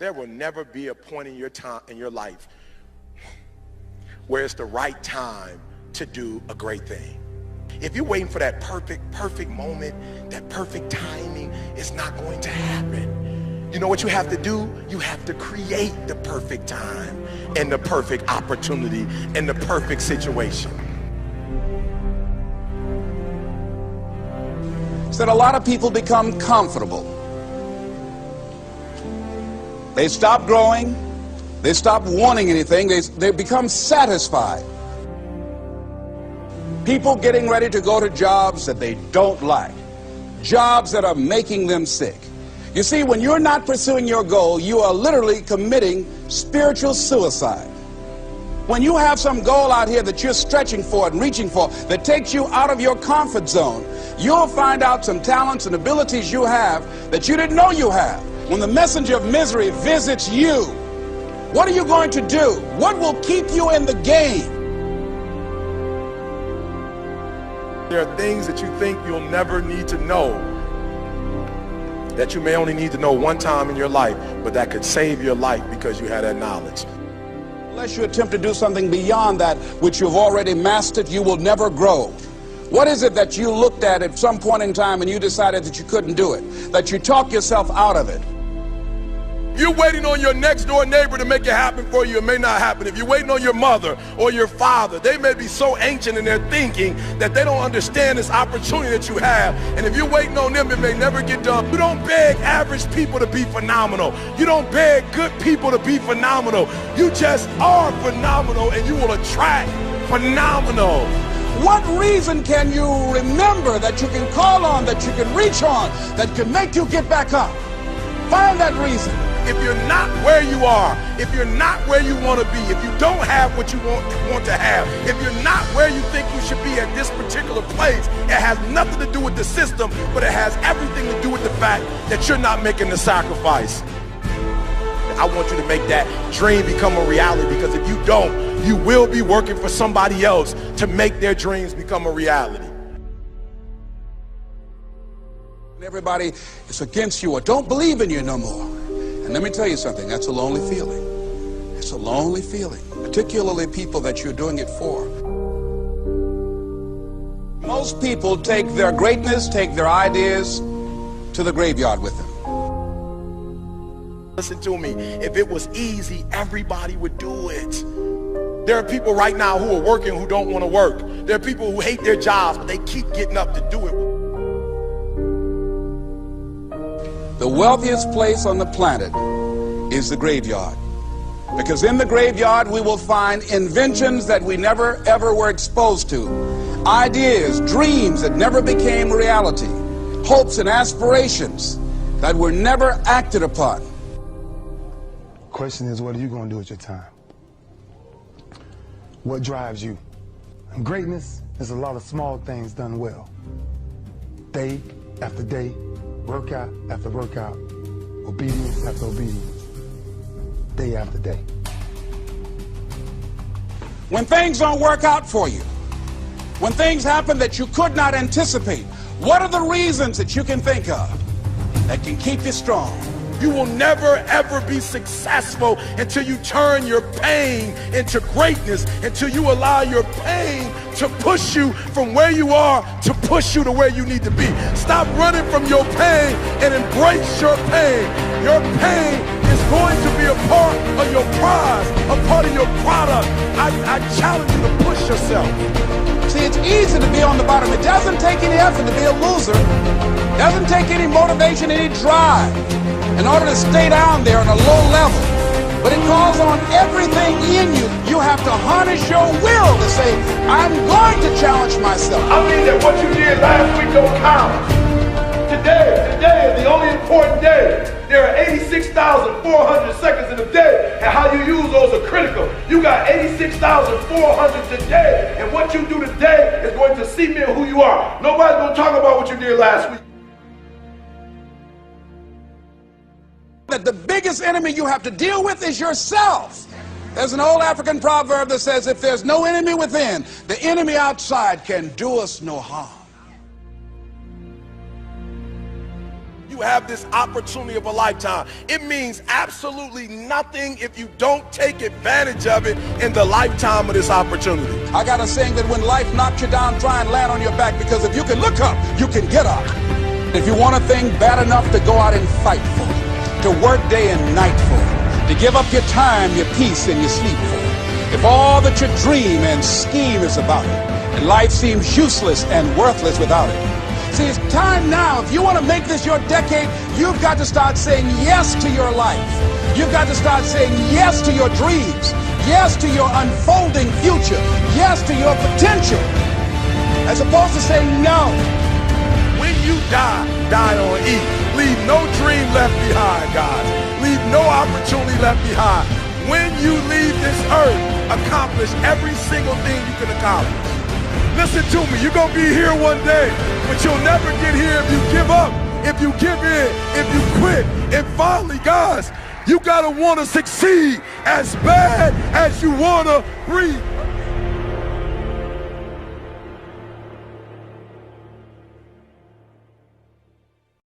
There will never be a point in your time in your life where it's the right time to do a great thing. If you're waiting for that perfect moment, that perfect timing, it's not going to happen. You know what you have to do? You have to create the perfect time and the perfect opportunity and the perfect situation. So that a lot of people become comfortable. They stop growing. They stop wanting anything. They become satisfied. People getting ready to go to jobs that they don't like. Jobs that are making them sick. You see, when you're not pursuing your goal, you are literally committing spiritual suicide. When you have some goal out here that you're stretching for and reaching for that takes you out of your comfort zone, you'll find out some talents and abilities you have that you didn't know you have. When the messenger of misery visits you, what are you going to do? What will keep you in the game? There are things that you think you'll never need to know, that you may only need to know one time in your life, but that could save your life because you had that knowledge. Unless you attempt to do something beyond that which you've already mastered, you will never grow. What is it that you looked at some point in time and you decided that you couldn't do it, that you talked yourself out of it? You're waiting on your next door neighbor to make it happen for you. It may not happen. If you're waiting on your mother or your father, they may be so ancient in their thinking that they don't understand this opportunity that you have. And if you're waiting on them, it may never get done. You don't beg average people to be phenomenal. You don't beg good people to be phenomenal. You just are phenomenal, and you will attract phenomenal. What reason can you remember that you can call on, that you can reach on, that can make you get back up? Find that reason. If you're not where you are, if you're not where you want to be, if you don't have what you want to have, if you're not where you think you should be at this particular place, it has nothing to do with the system, but it has everything to do with the fact that you're not making the sacrifice. I want you to make that dream become a reality, because if you don't, you will be working for somebody else to make their dreams become a reality. Everybody is against you or don't believe in you no more. And let me tell you something, that's a lonely feeling. It's a lonely feeling, particularly people that you're doing it for. Most people take their greatness, take their ideas to the graveyard with them. Listen to me, if it was easy, everybody would do it. There are people right now who are working who don't want to work. There are people who hate their jobs, but they keep getting up to do it. The wealthiest place on the planet is the graveyard. Because in the graveyard we will find inventions that we never ever were exposed to. Ideas, dreams that never became reality. Hopes and aspirations that were never acted upon. Question is, what are you going to do with your time? What drives you? And greatness is a lot of small things done well. Day after day, workout after workout, obedience after obedience, day after day. When things don't work out for you, when things happen that you could not anticipate, what are the reasons that you can think of that can keep you strong? You will never ever be successful until you turn your pain into greatness, until you allow your pain to push you from where you are to push you to where you need to be. Stop running from your pain and embrace your pain. Your pain is going to be a part of your prize, a part of your product. I challenge you to push yourself. See, it's easy to be on the bottom. It doesn't take any effort to be a loser. It doesn't take any motivation, any drive in order to stay down there on a low level. But it calls on everything in you. You have to harness your will to say, I'm going to challenge myself. I mean that what you did last week don't count. Today is the only important day. There are 86,400 seconds in a day, and how you use those are critical. You got 86,400 today, and what you do today is going to cement who you are. Nobody's going to talk about what you did last week. That the biggest enemy you have to deal with is yourself. There's an old African proverb that says, if there's no enemy within, the enemy outside can do us no harm. You you have this opportunity of a lifetime. It means absolutely nothing if you don't take advantage of it in the lifetime of this opportunity. I got a saying that when life knocks you down, try and land on your back, because if you can look up, you can get up. If you want a thing bad enough to go out and fight for it, to work day and night for it, to give up your time, your peace, and your sleep for it, if all that you dream and scheme is about it, and life seems useless and worthless without it. See, it's time now. If you want to make this your decade, you've got to start saying yes to your life. You've got to start saying yes to your dreams, yes to your unfolding future, yes to your potential, as opposed to saying no. When you die, die on E. Leave no dream left behind, guys. Leave no opportunity left behind. When you leave this earth, accomplish every single thing you can accomplish. Listen to me, you're gonna be here one day, but you'll never get here if you give up, if you give in, if you quit. And finally, guys, you gotta wanna succeed as bad as you wanna breathe.